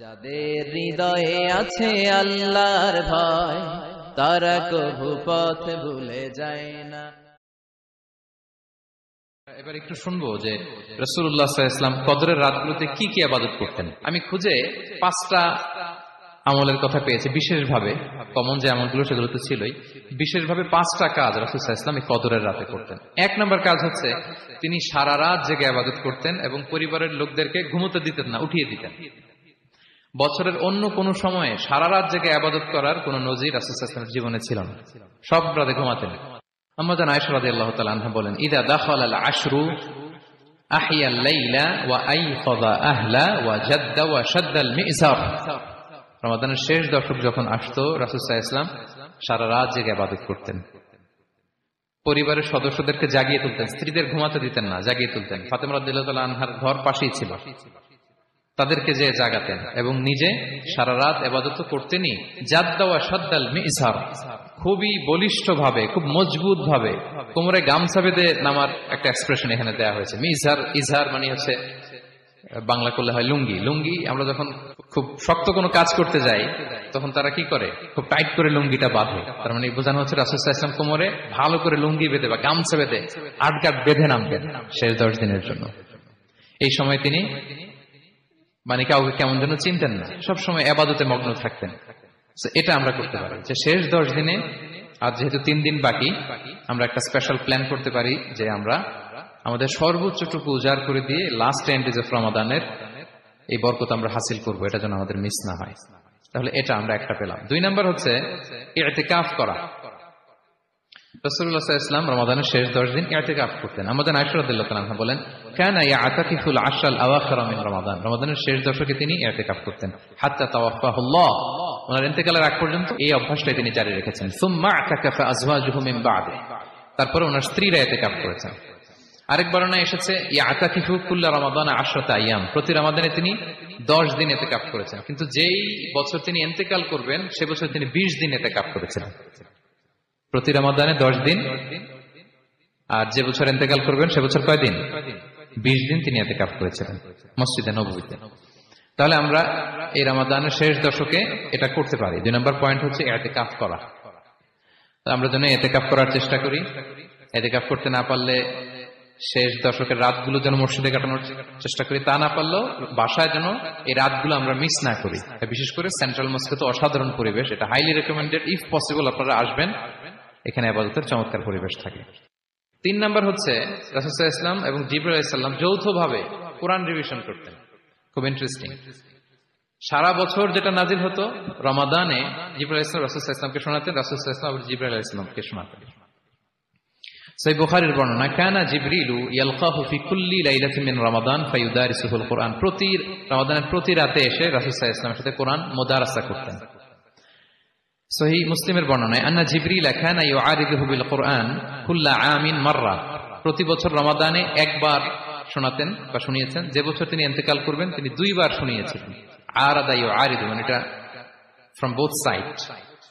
যাদের হৃদয়ে আছে আল্লাহর ভয়, তারা কভু পথ ভুলে যায় না। এবার একটু শুনবো যে রাসূলুল্লাহ সাল্লাল্লাহু আলাইহি ওয়াসাল্লাম কদরের রাতগুলোতে কি কি ইবাদত করতেন। আমি খুঁজে 5টা আমলের কথা পেয়েছি বিশেষভাবে, কমন যে আমলগুলো সেগুলো তো ছিলই, বিশেষভাবে 5টা কাজ রাসূল সাল্লাল্লাহু আলাইহি ওয়াসাল্লাম এই কদরের রাতে করতেন। 1 নম্বর কাজ হচ্ছে তিনি সারা রাত জেগে ইবাদত করতেন এবং পরিবারের লোকদেরকে ঘুমোতে দিতেন না, উঠিয়ে দিতেন। বছরের অন্য কোন সময়ে সারা রাত জেগে ইবাদত করার কোন নজির রাসূল সাল্লাল্লাহু আলাইহি ওয়াসাল্লামের জীবনে ছিল না, সব রাতে ঘুমাতেন। আম্মা জান আয়েশা রাদিয়াল্লাহু তাআলা আনহা বলেন, ইদা দাখালাল আশরু আহিয়াল লাইলা ওয়া আইকাযা আহলা ওয়া জাদ্দা ওয়া শাদ্দাল মি'জার। রমাদানের শেষ দশক যখন আসতো রাসূল সাল্লাল্লাহু আলাইহি ওয়াসাল্লাম সারা রাত জেগে ইবাদত করতেন, পরিবারের সদস্যদেরকে জাগিয়ে তুলতেন, স্ত্রীদের ঘুমাতে দিতেন না, জাগিয়ে তুলতেন। ফাতেমা রাদিয়াল্লাহু তাআলা আনহার ঘর পাশেই ছিল, তাদেরকে যে জাগাতেন এবং নিজে সারা রাত ইবাদত করতেনই। জাদ্দা ওয়া শাদ্দাল মি'জার, খুবই বলিষ্ঠ ভাবে, খুব মজবুত ভাবে কোমরে গামছা বেঁধে নামার একটা এক্সপ্রেশন এখানে দেওয়া হয়েছে। মি'জার, ইজহার মানে হচ্ছে বাংলা করলে হয় লুঙ্গি। লুঙ্গি আমরা যখন খুব শক্ত কোনো কাজ করতে যাই তখন তারা কি করে, খুব টাইট করে লুঙ্গিটা বাঁধে। তার মানে বোঝানো হচ্ছে রাসূল সাল্লাল্লাহু আলাইহি ওয়াসাল্লাম কোমরে ভালো করে লুঙ্গি বেঁধে বা গামছা বেঁধে আটগাট বেঁধে নামবেন শেষ 10 দিনের জন্য। এই সময় তিনি মানে কাউকে কেমন যেন চিনতেন না, সবসময় ইবাদতে মগ্ন থাকতেন। এটা আমরা করতে পারি যে শেষ 10 দিনে, আর যেহেতু 3 দিন বাকি, আমরা একটা স্পেশাল প্ল্যান করতে পারি যে আমরা আমাদের সর্বোচ্চটুকু উজাড় করে দিয়ে লাস্ট 10 ডেজ অফ রমাদানের এই বরকত আমরা হাসিল করব, এটা যেন আমাদের মিস না হয়। তাহলে এটা আমরা একটা পেলাম। 2 নাম্বার হচ্ছে ইতিকাফ করা। রাসূলুল্লাহ সাল্লাল্লাহু আলাইহি ওয়াসাল্লাম রমাদানের শেষ 10 দিন ইতিকাফ করতেন। আমাদের আয়েশা রাদিয়াল্লাহু তাআলা বলেন, কানা ইয়াতাকিফুল আশরাল আওয়াখির মিন রমাদান। রমাদানের শেষ দশকে তিনি ইতিকাফ করতেন হাত্তা তাওয়াফাহুল্লাহ, ওনার ইন্তেকালের আগ পর্যন্ত এই অভ্যাসটাই তিনি জারি রেখেছেন। সুম্মা আতাকাফা আজওয়াজুহু মিন বা'দি, তারপরে ওনার স্ত্রীরা ইতিকাফ করেছেন। আরেক বর্ণনায় এসেছে ইয়াতাকিফু কুল্লা রমাদান 10 আইয়াম, প্রতি রমাদানে তিনি 10 দিন ইতিকাফ করেছেন। কিন্তু যেই বছর তিনি ইন্তেকাল করবেন সে বছর তিনি 20 দিন ইতিকাফ করেছিলেন। প্রতি রমাদানে 10 দিন, আর যে বছর ইন্তেকাল করবেন সে বছর কয় দিন? 20 দিন তিনি ইতিকাফ করেছিলেন মসজিদে নববীতে। তাহলে আমরা এই রমাদানের শেষ দশকে এটা করতে পারি। 2 নম্বর পয়েন্ট হচ্ছে ইতিকাফ করা। আমরা যেন ইতিকাফ করার চেষ্টা করি। ইতিকাফ করতে না পারলে শেষ দশকের রাতগুলো যেন মসজিদে কাটানোর চেষ্টা করি, তা না পারলেও বাসায় যেন এই রাতগুলো আমরা মিস না করি। বিশেষ করে সেন্ট্রাল মস্কে তো অসাধারণ পরিবেশ, এটা হাইলি রেকমেন্ডেড। ইফ পসিবল আপনারা আসবেন, এখানে ইবাদতের চমৎকার পরিবেশ থাকে। 3 নাম্বার হচ্ছে রাসূল সাল্লাল্লাহু আলাইহি ওয়াসাল্লাম এবং জিবরাইল আলাইহিস সালাম যৌথভাবে কোরআন রিভিশন করতেন। খুব ইন্টারেস্টিং। সারা বছর যেটা নাজিল হতো, রমাদানে জিবরাইল আলাইহিস সালাম রাসূল সাল্লাল্লাহু আলাইহি ওয়াসাল্লামকে শোনাতেন, রাসূল সাল্লাল্লাহু আলাইহি ওয়াসাল্লাম আবার জিবরাইল আলাইহিস সালামকে শোনাতেন। সহিহ বুখারীর বর্ণনা, কানা জিবরিলু ইয়ালকাহু ফি কুল্লি লাইলাতিন মিন রমাদান ফায়ুদারিসুহুল কুরআন। প্রতি রমাদানের প্রতি রাতে এসে রাসূল সাল্লাল্লাহু আলাইহি ওয়াসাল্লামের সাথে কোরআন মুদারাসা করতেন। সহিহ মুসলিমের বর্ণনায়, আন্না জিবরিল কানা ইউআরিদুহু বিল কুরআন কুল্লা আমিন মাররা। প্রতি বছর রমাদানে একবার শোনাতেন বা শুনিয়েছেন, যে বছর তিনি ইন্তেকাল করবেন তিনি 2 বার শুনিয়েছিলেন। আরাদা ইউআরিদু মানে এটা ফ্রম বোথ সাইড।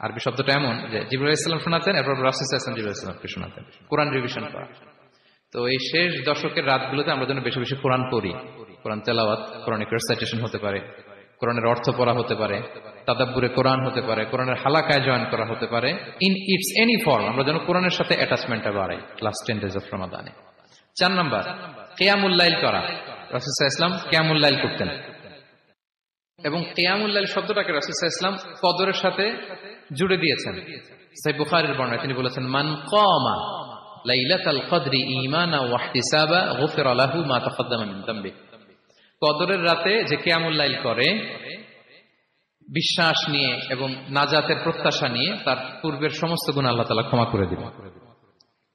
আরবি শব্দটা এমন যে জিবরাইল আলাইহিস সালাম শোনাতেন, এরপর রাসূল সাল্লাল্লাহু আলাইহি ওয়াসাল্লাম জিবরাইল আলাইহিস সালামকে শোনাতেন। কোরআন রিভিশন করা। তো এই শেষ দশকের রাতগুলোতে আমরা যেন বেশি বেশি কোরআন পড়ি। কোরআন তেলাওয়াত, কোরআনিক রিসাইটেশন হতে পারে, কোরআনের অর্থ পড়া হতে পারে, তাদাব্বুরে কোরআন হতে পারে, কোরআনের হালাকায় জয়েন করা হতে পারে। ইন ইটস এনি ফর্ম আমরা যেন কোরআনের সাথে অ্যাটাচমেন্টটা বাড়াই লাস্ট 10 ডেজ অফ রমাদানে। 4 নাম্বার কিয়ামুল লাইল করা। রাসূল সাল্লাল্লাহু আলাইহি ওয়াসাল্লাম কিয়ামুল লাইল করতেন এবং কিয়ামুল লাইল শব্দটাকে রাসূল সাল্লাল্লাহু আলাইহি ওয়াসাল্লাম কদরের সাথে জুড়ে দিয়েছেন। সহিহ বুখারীর বর্ণনায় তিনি বলেছেন, মান কামা লাইলাতাল কদরি ঈমানা ওয়া ইহতিসাবা গুফিরা লাহু মা তাকদ্দামা মিন যামবি। কদরের রাতে যে কিয়ামুল লাইল করে বিশ্বাস নিয়ে এবং নাজাতের প্রত্যাশা নিয়ে, তার পূর্বের সমস্ত গুনাহ আল্লাহ তাআলা ক্ষমা করে দিবেন।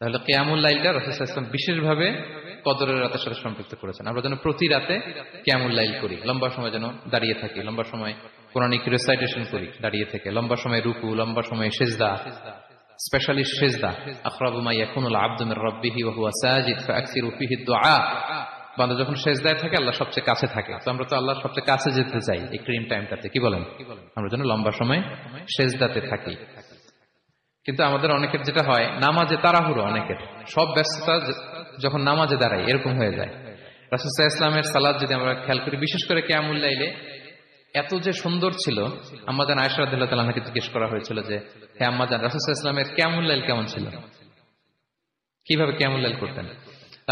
তাহলে কিয়ামুল লাইলটা রাসূল সাল্লাল্লাহু আলাইহি ওয়াসাল্লাম বিশেষভাবে কদরের রাতের সাথে সম্পৃক্ত করেছেন। আমরা যেন প্রতি রাতে কিয়ামুল লাইল করি, লম্বা সময় যেন দাঁড়িয়ে থাকি, লম্বা সময় কোরআনিক রিসাইটেশন করি দাঁড়িয়ে থেকে, লম্বা সময় রুকু, লম্বা সময় সিজদা, স্পেশালি সিজদা। আকরাবু মা ইয়াকুনুল আবদু মির রাব্বিহি ওয়া হুয়া সাজিদ ফাআকসিরু ফিহি দুআ। বান্দা যখন সিজদায় থাকে আল্লাহ সবচেয়ে কাছে থাকে। তো আমরা তো আল্লাহর সবচেয়ে কাছে যেতে চাই এই ক্রিম টাইমটাতে, কি বলেন? আমরা যেন লম্বা সময় সিজদাতে থাকি। কিন্তু আমাদের অনেকের যেটা হয়, নামাজে তাড়াহুড়ো, অনেকের সব ব্যস্ততা যখন নামাজে দাঁড়াই এরকম হয়ে যায়। রাসূল সাল্লাল্লাহু আলাইহি ওয়াসাল্লামের সালাত যদি আমরা খেয়াল করি, বিশেষ করে কিয়ামুল লাইলে এত যে সুন্দর ছিল, আম্মাজান আয়েশা রাদিয়াল্লাহু তাআলা আনহাকে জিজ্ঞেস করা হয়েছিল যে হে আম্মাজান, রাসূল সাল্লাল্লাহু আলাইহি ওয়াসাল্লামের কিয়ামুল লাইল কেমন ছিল, কিভাবে কিয়ামুল লাইল করতেন?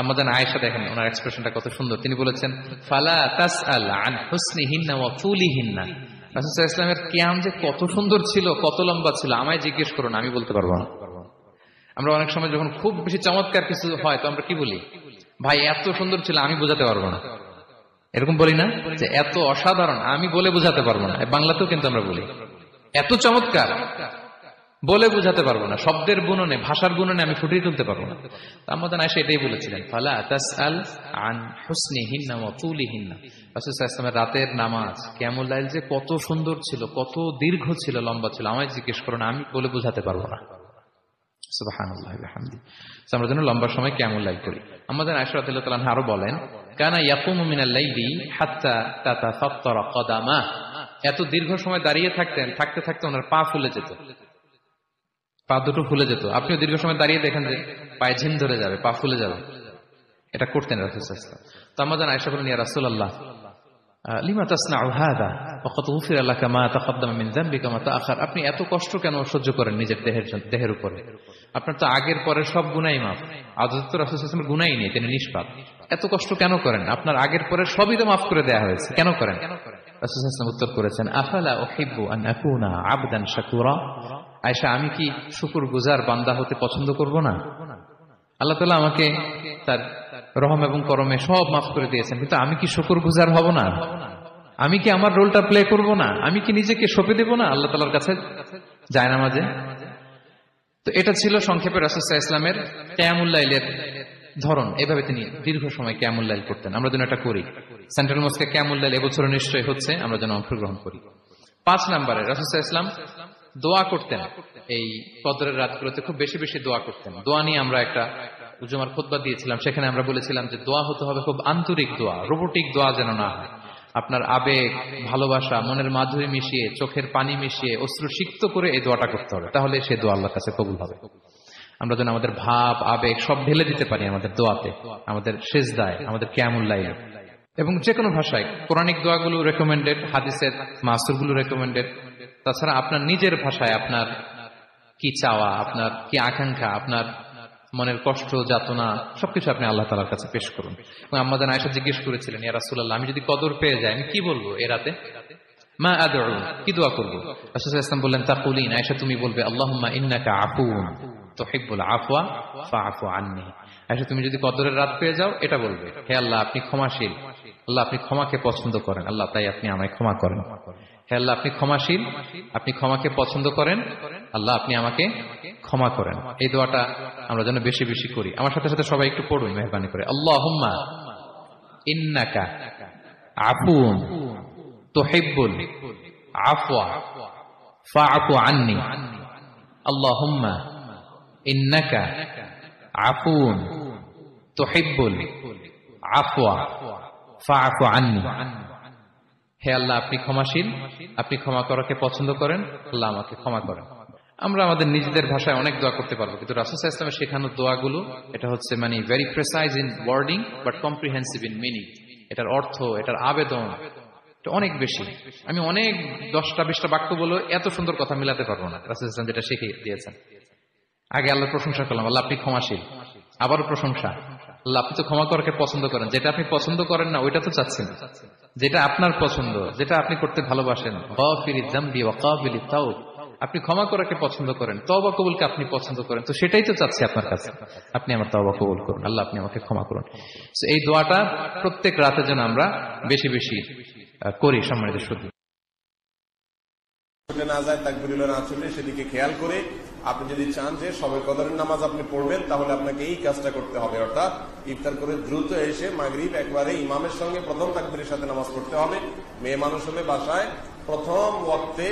আম্মাজান আয়েশা দেখেন ওনার এক্সপ্রেশনটা কত সুন্দর। তিনি বলেছেন ফালা তাসআল আন হুসনিহিন্না ওয়া তুলিহিন্না, রাসূল সাল্লাল্লাহু আলাইহি ওয়াসাল্লামের কিয়াম যে কত সুন্দর ছিল, কত লম্বা ছিল, আমায় জিজ্ঞেস করুন, আমি বলতে পারবো না। আমরা অনেক সময় যখন খুব বেশি চমৎকার কিছু হয় তো আমরা কি বলি, ভাই এত সুন্দর ছিল আমি বোঝাতে পারবো না, এরকম বলি না যে এত অসাধারণ আমি বলে বোঝাতে পারবো না। বাংলাতেও কিন্তু আমরা বলি এত চমৎকার বলে বোঝাতে পারবো না, শব্দের গুণনে ভাষার গুণনে আমি ফুটিয়ে তুলতে পারবো না। আমাদের আয়েশা এটাই বলেছিলেন ফালা তাসআল আন হুসনিহিন্না ওয়া তুলিহিন্না, রাসূল সাল্লাল্লাহু আলাইহি ওয়াসাল্লামের রাতের নামাজ কিয়ামুল লাইল যে কত সুন্দর ছিল, কত দীর্ঘ ছিল, লম্বা ছিল, আমায় জিজ্ঞেস করো না, আমি বলে বোঝাতে পারবো না। সুবহানাল্লাহি ওয়া বিহামদিহি। আমরা যেন লম্বা সময় কিয়ামুল লাইল করি। আমাদের আয়েশা রাদিয়াল্লাহু তাআলা আনহা আরো বলেন কানা ইয়াকুমু মিনাল লাইলি হাত্তা তাতাফাত্তারা কদামা, এত দীর্ঘ সময় দাঁড়িয়ে থাকতেন, থাকতে থাকতে ওনার পা ফুলে যেত, পা দুটো ফুলে যেত। আপনিও দীর্ঘ সময় দাঁড়িয়ে দেখেন যে পায়ে ঝিম ধরে যাবে, পা ফুলে যাবে, এটা করতেন রাসূল সাল্লাল্লাহু আলাইহি ওয়াসাল্লাম। তো আমাদের আয়েশা বলেন ইয়া রাসূলুল্লাহ লিমা তাসনাউ হাযা ওয়া ক্বাদ গুফিরা লাকা মা তাকাদ্দামা মিন যামবিকা মা তাআখার, আপনি এত কষ্ট কেন সহ্য করেন নিজের দেহের উপরে? আপনার তো আগের পরের সব গুনাহ মাফ, আদত তো রাসূল সাল্লাল্লাহু আলাইহি ওয়াসাল্লামের গুনাহই নেই, তিনি নিষ্পাপ। এত কষ্ট কেন করেন? আপনার আগের পরের সবই তো মাফ করে দেয়া হয়েছে, কেন করেন? রাসূল সাল্লাল্লাহু আলাইহি ওয়াসাল্লাম উত্তর করেছেন আফালা উহিব্বু আন আকুনা আবদান শাকুরা, আয়েশা আমি কি শুকরগুজার বান্দা হতে পছন্দ করব না? আল্লাহ তাআলা আমাকে তার রহম এবং করমে সব মাফ করে দিয়েছেন, কিন্তু আমি কি শুকরগুজার হব না? আমি কি আমার রোলটা প্লে করব না? আমি কি নিজেকে সঁপে দেব না আল্লাহ তাআলার কাছে জায়নামাজে? তো এটা ছিল সংক্ষেপে রাসূল সাল্লাল্লাহু আলাইহি ওয়াসাল্লামের কিয়ামুল লাইলের ধরন। এভাবে তিনি দীর্ঘ সময় কিয়ামুল লাইল করতেন। আমরা যেন এটা করি। সেন্ট্রাল মস্কে কিয়ামুল লাইল এবছর নিশ্চয়ই হচ্ছে, আমরা যেন অংশগ্রহণ করি। 5 নম্বরে রাসূল সাল্লাল্লাহু আলাইহি ওয়াসাল্লাম দোয়া করতেন। এই কদরের রাতগুলোতে খুব বেশি বেশি দোয়া করতেন। দোয়া নিয়ে আমরা একটা জুমার খুতবা দিয়েছিলাম, সেখানে আমরা বলেছিলাম যে দোয়া হতে হবে খুব আন্তরিক দোয়া, রোবোটিক দোয়া যেন না হয়। আপনার আবেগ, ভালোবাসা, মনের মাধুরী মিশিয়ে, চোখের পানি মিশিয়ে, অশ্রু সিক্ত করে এই দোয়াটা করতে হবে, তাহলে সে দোয়া আল্লাহর কাছে কবুল হবে। আমরা যেন আমাদের ভাব, আবেগ সব ঢেলে দিতে পারি আমাদের দোয়াতে, আমাদের সিজদায়, আমাদের কিয়ামুল লাইলে। এবং যে কোনো ভাষায় কোরআনিক দোয়াগুলো রেকমেন্ডেড, হাদিসের মাসুরগুলো রেকমেন্ডেড। তাছাড়া আপনার নিজের ভাষায় আপনার কি চাওয়া, আপনার কি আকাঙ্ক্ষা, আপনার মনের কষ্ট, যাতনা সবকিছু আপনি আল্লাহ তাআলার কাছে পেশ করুন। এবং আমাদের আয়েশা জিজ্ঞেস করেছিলেন ইয়া রাসূলুল্লাহ, আমি যদি কদর পেয়ে যাই আমি কি বলবো এ রাতে? মা আদউ, কি দোয়া করব? রাসূল সাল্লাল্লাহু আলাইহি ওয়াসাল্লাম বললেন তাকুলিন, আয়েশা তুমি বলবে আল্লাহুম্মা ইন্নাকা আফুউন তুহিব্বুল আফওয়া ফাআফু আন্নি। আয়েশা তুমি যদি কদরের রাত পেয়ে যাও এটা বলবে, হে আল্লাহ আপনি ক্ষমাশীল, আল্লাহ আপনি ক্ষমাকে পছন্দ করেন, আল্লাহ তাই আপনি আমায় ক্ষমা করেন। হে আল্লাহ আপনি ক্ষমাশীল, আপনি ক্ষমাকে পছন্দ করেন, আল্লাহ আপনি আমাকে ক্ষমা করেন। এই দোয়াটা আমরা যেন বেশি বেশি করি। আমার সাথে সাথে সবাই একটু পড়ুন মেহরবানি করে। আল্লাহুম্মা ইন্নাকা আফুউন তুহিব্বুল আফওয়া ফাআফু আন্নি। আল্লাহুম্মা ইন্নাকা আফুউন তুহিব্বুল আফওয়া ফাআফু আন্নি। হে আল্লাহ আপনি ক্ষমাশীল, আপনি ক্ষমা করাকে পছন্দ করেন, আল্লাহ আমাকে ক্ষমা করেন। আমরা আমাদের নিজেদের ভাষায় অনেক দোয়া করতে পারবো, কিন্তু রাসূল সাল্লাল্লাহু আলাইহি ওয়াসাল্লামের শেখানো দোয়াগুলো এটা হচ্ছে মানে very precise in wording but comprehensive in meaning. এটার অর্থ, এটার আবেদন এটা অনেক বেশি। আমি অনেক 10টা-20টা বাক্য বলে এত সুন্দর কথা মিলাতে পারবো না। রাসূল সাল্লাল্লাহু আলাইহি ওয়াসাল্লাম যেটা শিখিয়ে দিয়েছেন, আগে আল্লাহর প্রশংসা করলাম, আল্লাহ আপনি ক্ষমাশীল, আবারও প্রশংসা, আল্লাহ আপনি তো ক্ষমা করাকে পছন্দ করেন। যেটা আপনি পছন্দ করেন না ওইটা তো চাচ্ছেন, যেটা আপনার পছন্দ, যেটা আপনি করতে ভালোবাসেন, গাফিরিয যামবি ওয়া কাবিলিত তাওব, আপনি ক্ষমা করাকে পছন্দ করেন, তওবা কবুলকে আপনি পছন্দ করেন, তো সেটাই তো চাচ্ছি আপনার কাছে, আপনি আমার তওবা কবুল করুন, আল্লাহ আপনি আমাকে ক্ষমা করুন। এই দোয়াটা প্রত্যেক রাতে যেন আমরা বেশি বেশি করি। সম্মানিত সুধী, না যায় তাকবীরুল্লাহ না চলে সেদিকে খেয়াল করে আপনি যদি চান যে শবে কদরের নামাজ আপনি পড়বেন, তাহলে আপনাকে এই কাজটা করতে হবে, অর্থাৎ ইফতার করে দ্রুত এসে মাগরিব একবারে ইমামের সঙ্গে প্রথম তাকবীরের সাথে নামাজ পড়তে হবে। মেয়ে মানুষ হলে বাসায় প্রথম ওয়াক্তে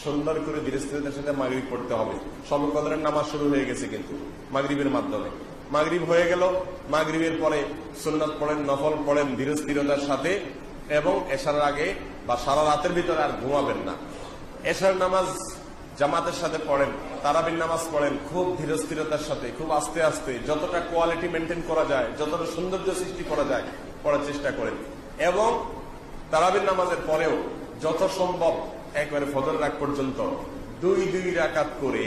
সুন্দর করে ধীরস্থিরতার সাথে মাগরিব পড়তে হবে। শবে কদরের নামাজ শুরু হয়ে গেছে কিন্তু মাগরিবের মাধ্যমে। মাগরিব হয়ে গেল, মাগরিবের পরে সুন্নাত পড়েন, নফল পড়েন ধীরস্থিরতার সাথে, এবং এশার আগে বা সারা রাতের ভিতরে আর ঘুমাবেন না। এশার নামাজ জামাতের সাথে পড়েন, তারাবির নামাজ পড়েন খুব ধীরস্থিরতার সাথে, খুব আস্তে আস্তে, যতটা কোয়ালিটি মেনটেন করা যায়, যতটা সৌন্দর্য সৃষ্টি করা যায় পড়ার চেষ্টা করেন। এবং তারাবির নামাজের পরেও যত সম্ভব একবারে ফজর রাগ পর্যন্ত 2 রাকাত করে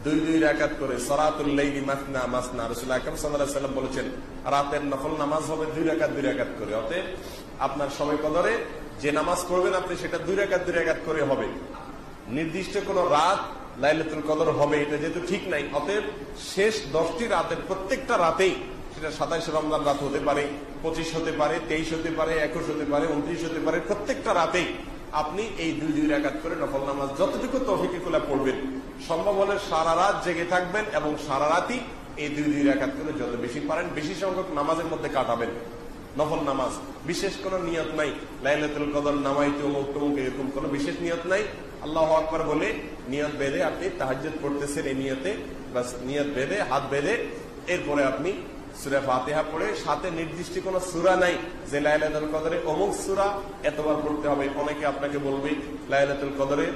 2 রাকাত করে সালাতুল লাইলি মাসনা মাসনা রাসূল আকরাম সাল্লাল্লাহু আলাইহি ওয়াসাল্লাম বলেছেন রাতের নফল নামাজ হবে 2 রাকাত করে। অতএব আপনার শবে কদরে যে নামাজ পড়বেন আপনি সেটা 2 রাকাত করে হবে। নির্দিষ্ট কোন রাত লাইলাতুল কদর হবে এটা যেহেতু ঠিক নাই, অতএব শেষ 10টি রাতের প্রত্যেকটা রাতেই, সেটা 27 রমজান রাত হতে পারে, 25 হতে পারে, 23 হতে পারে, 21 হতে পারে, 29 হতে পারে, প্রত্যেকটা রাতেই আপনি এই 2 রাকাত করে নফল নামাজ যতটুকু তৌফিকে কুলা পড়বেন, সম্ভব হলে সারা রাত জেগে থাকবেন এবং সারা রাতই এই 2 রাকাত করে যত বেশি পারেন বেশি সংখ্যক নামাজের মধ্যে কাটাবেন। নফল নামাজ বিশেষ কোন নিয়ত নাই, লাইলাতুল কদর নামাইতে অমুক তমুক এরকম কোন বিশেষ নিয়ত নাই। আল্লাহু আকবার বলে নিয়ত বেঁধে আপনি তাহাজ্জুদ পড়তেছেন, এই নিয়তে বাস নিয়ত বেঁধে হাত বেঁধে এরপরে আপনি সূরা ফাতিহা পড়ে, সাথে নির্দিষ্ট কোন সূরা নাই যে লাইলাতুল কদরে অমুক সূরা এতবার পড়তে হবে। অনেকে আপনাকে বলবে লাইলাতুল কদরে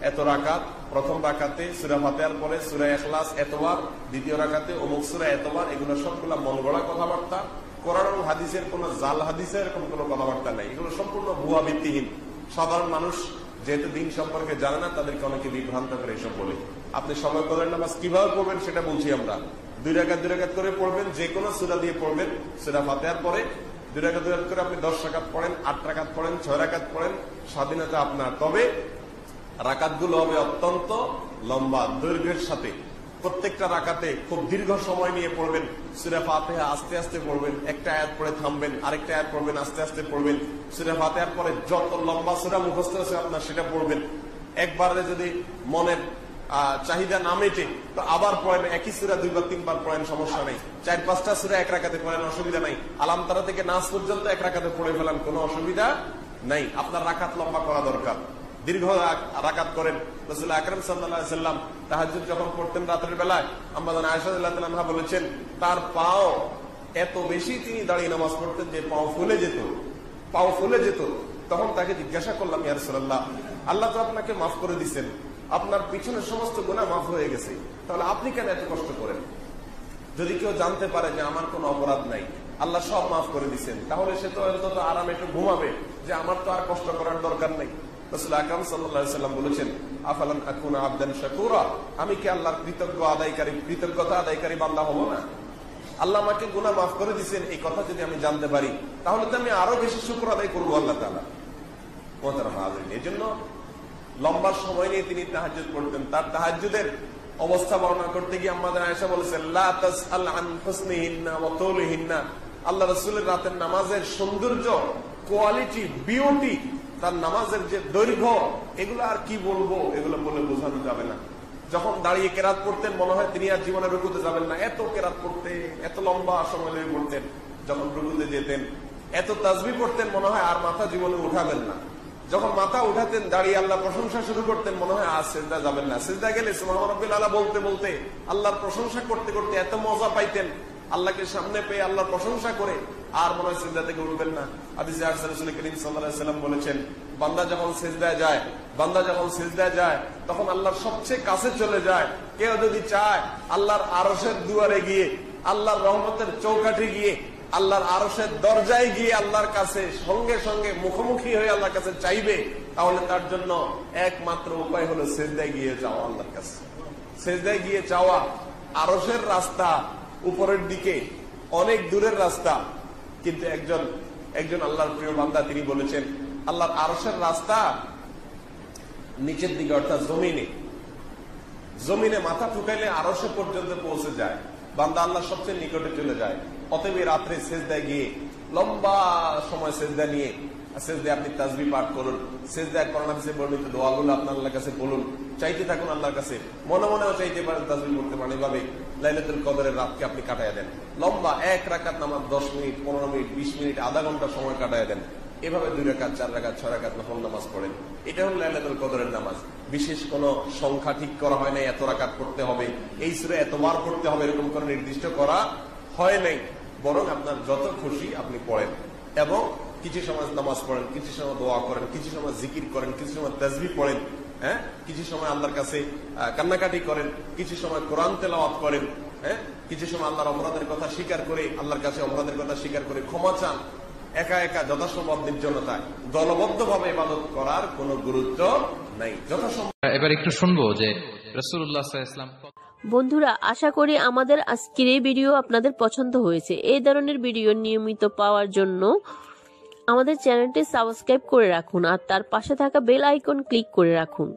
এত রাকাত, প্রথম রাকাতে সূরা ফাতিহার পরে সূরা ইখলাস এতবার, দ্বিতীয় রাকাতে অমুক সূরা এতবার। এগুলো সবগুলা মন গড়া কথাবার্তা, কোরআন এবং হাদিসের কোন জাল হাদিসে এরকম কোন কথাবার্তা নাই। এগুলো সম্পূর্ণ ভুয়া ভিত্তিহীন। সাধারণ মানুষ যেহেতু দিন সম্পর্কে জানে না, তাদেরকে অনেকে বিভ্রান্ত করে এসব বলে। আপনি সময় কদরের নামাজ কিভাবে পড়বেন সেটা বলছি আমরা। 2 রাকাত করে পড়বেন, যে কোনো সূরা দিয়ে পড়বেন। সূরা ফাতিহার পরে 2 রাকাত করে আপনি 10 রাকাত পড়েন, 8 রাকাত পড়েন, 6 রাকাত পড়েন, স্বাধীনতা আপনার। তবে রাকাতগুলো হবে অত্যন্ত লম্বা দৈর্ঘ্যের সাথে। প্রত্যেকটা রাকাতে খুব দীর্ঘ সময় নিয়ে পড়বেন। সূরা ফাতিহা আস্তে আস্তে পড়বেন, একটা আয়াত পড়ে থামবেন, আরেকটা আয়াত পড়বেন, আস্তে আস্তে পড়বেন। সূরা ফাতিহার পরে যত লম্বা সূরা মুখস্থ আছে আপনার সেটা পড়বেন। একবারে যদি মনের চাহিদা না মেটে তো আবার পড়েন, একই সূরা 2 বা 3 বার পড়েন, সমস্যা নেই। 4-5টা সূরা 1 রাকাতে পড়েন, অসুবিধা নাই। আলাম তারা থেকে নাস পর্যন্ত 1 রাকাতে পড়ে ফেলেন, কোনো অসুবিধা নাই। আপনার রাকাত লম্বা করা দরকার, দীর্ঘ রাকাত করেন। রাসূল আকরাম সাল্লাল্লাহু আলাইহি ওয়াসাল্লাম তাহাজ্জুদ যখন পড়তেন রাতের বেলায়, আম্মা জান আয়েশা রাদিয়াল্লাহু তাআলা বলেছেন তার পাও এত বেশি তিনি দাঁড়িয়ে নামাজ পড়তেন যে পাও ফুলে যেত। তখন তাকে জিজ্ঞাসা করলাম, ইয়া রাসূলুল্লাহ, আল্লাহ তো আপনাকে মাফ করে দিয়েছেন, আপনার পিছনের সমস্ত গুনাহ মাফ হয়ে গেছে, তাহলে আপনি কেন এত কষ্ট করেন? যদি কেউ জানতে পারে যে আমার কোনো অপরাধ নাই, আল্লাহ সব মাফ করে দিচ্ছেন, তাহলে সে তো অন্তত আরামে একটু ঘুমাবে যে আমার তো আর কষ্ট করার দরকার নেই। রাসূল আকরাম সাল্লাল্লাহু আলাইহি ওয়াসাল্লাম বলেছেন, আফালান আকুনা আবদান শাকুরা, আমি কি আল্লাহর কৃতজ্ঞতা আদায়কারী বান্দা হব না? আল্লাহ আমাকে গুনাহ মাফ করে দিয়েছেন এই কথা যদি আমি জানতে পারি, তাহলে তো আমি আরো বেশি শুকর আদায় করবো আল্লাহ তাআলা। এই জন্য লম্বা সময় নিয়ে তিনি তাহাজ্জুদ পড়তেন। তার তাহাজ্জুদের অবস্থা বর্ণনা করতে গিয়ে আমাদের আয়েশা বলেছেন, লা তাসআল আন হুসনিহিন্না ওয়া তুলিহিন্না, আল্লাহ রাসূলের রাতের নামাজের সৌন্দর্য, কোয়ালিটি, বিউটি, তার নামাজের যে দৈর্ঘ্য, এগুলো আর কি বলবো, এগুলো বলে বোঝানো যাবে না। যখন দাঁড়িয়ে কেরাত পড়তেন মনে হয় তিনি আর জীবনে রুকুতে যাবেন না, এত কেরাত পড়তেন, এত লম্বা সময় লেগে পড়তেন। যখন রুকুতে যেতেন এত তাসবিহ পড়তেন মনে হয় আর মাথা জীবনে উঠাবেন না। যখন মাথা উঠাতেন দাঁড়িয়ে আল্লাহ প্রশংসা শুরু করতেন মনে হয় আজ সিজদা যাবেন না। সিজদা গেলে সুবহান রাব্বিল আলা বলতে বলতে আল্লাহর প্রশংসা করতে করতে এত মজা পাইতেন, আল্লাহকে সামনে পেয়ে আল্লাহর প্রশংসা করে আর মনে হয় সিজদা থেকে উঠবেন না। হাদিসে আসছে রাসূল করিম সাল্লাল্লাহু আলাইহি ওয়াসাল্লাম বলেছেন, বান্দা যখন সিজদায় যায় তখন আল্লাহর সবচেয়ে কাছে চলে যায়। কেউ যদি চায় আল্লাহর আরশের দুয়ারে গিয়ে, আল্লাহর রহমতের চৌকাঠে গিয়ে, আল্লাহর আরশের দরজায় গিয়ে আল্লাহর কাছে সঙ্গে সঙ্গে মুখোমুখি হয়ে আল্লাহর কাছে চাইবে, তাহলে তার জন্য একমাত্র উপায় হলো সিজদায় গিয়ে যাওয়া আল্লাহর কাছে। সিজদায় গিয়ে চাওয়া। আরশের রাস্তা উপরের দিকে, অনেক দূরের রাস্তা, কিন্তু একজন আল্লাহর প্রিয় বান্দা তিনি বলেছেন আল্লাহর আরশের রাস্তা নিচের দিকে, অর্থাৎ জমিনে মাথা ঠুকাইলে আরশে পর্যন্ত পৌঁছে যায়, বান্দা আল্লাহ সবচেয়ে নিকটে চলে যায়। অতএব রাত্রে সিজদায় গিয়ে লম্বা সময় সিজদা নিয়ে সিজদায় আপনি তাসবিহ পাঠ করুন, সিজদায় কোরআন হাদিসে বর্ণিত দোয়াগুলো আপনার আল্লাহর কাছে বলুন, চাইতে থাকুন আল্লাহর কাছে, মনে মনেও চাইতে পারেন, তাসবিহ করতে পারেন। এভাবে লাইলাতুল কদরের রাতকে আপনি কাটায় দেন। লম্বা 1 রাকাত নামাজ 10 মিনিট, 15 মিনিট, 20 মিনিট, আধা ঘন্টা সময় কাটায় দেন। এভাবে 2 রাকাত, 4 রাকাত, 6 রাকাত নফল নামাজ পড়েন। এটা হল লাইলাতুল কদরের নামাজ। বিশেষ কোন সংখ্যা ঠিক করা হয় নাই, এত রাকাত পড়তে হবে, এই সূরা এতবার পড়তে হবে, এরকম কোন নির্দিষ্ট করা হয় নাই। বরং আপনার যত খুশি আপনি পড়েন এবং কিছু সময় নামাজ পড়েন, কিছু সময় দোয়া করেন, কিছু সময় জিকির করেন, কিছু সময় তাসবিহ পড়েন, কিছু সময় আল্লাহর কাছে কান্নাকাটি করেন, কিছু সময় কোরআন তেলাওয়াত করেন, কিছু সময় আল্লাহর অপরাধের কথা স্বীকার করে, আল্লাহর কাছে অপরাধের কথা স্বীকার করে ক্ষমা চান। একা একা যথাসম্ভব নির্জনতায় দলবদ্ধভাবে ইবাদত করার কোনো গুরুত্ব নাই। যথাসম্ভব এবার একটু শুনবো যে রাসূলুল্লাহ সাল্লাল্লাহু আলাইহি ওয়াসাল্লাম বন্ধুরা, আশা করি আমাদের আজকের এই ভিডিও আপনাদের পছন্দ হয়েছে। এই ধরনের ভিডিও নিয়মিত পাওয়ার জন্য আমাদের চ্যানেলটি সাবস্ক্রাইব করে রাখুন আর তার পাশে থাকা বেল আইকন ক্লিক করে রাখুন।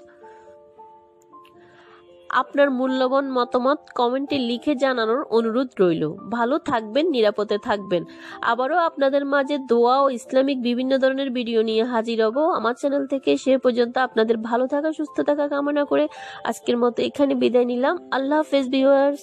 আপনার মূল্যবান মতামত কমেন্টে লিখে জানানোর অনুরোধ রইল। ভালো থাকবেন, নিরাপদে থাকবেন। আবারও আপনাদের মাঝে দোয়া ও ইসলামিক বিভিন্ন ধরনের ভিডিও নিয়ে হাজির হব আমার চ্যানেল থেকে। সে পর্যন্ত আপনাদের ভালো থাকা, সুস্থ থাকা কামনা করে আজকের মতো এখানে বিদায় নিলাম। আল্লাহ হাফেজ ভিউয়ার্স।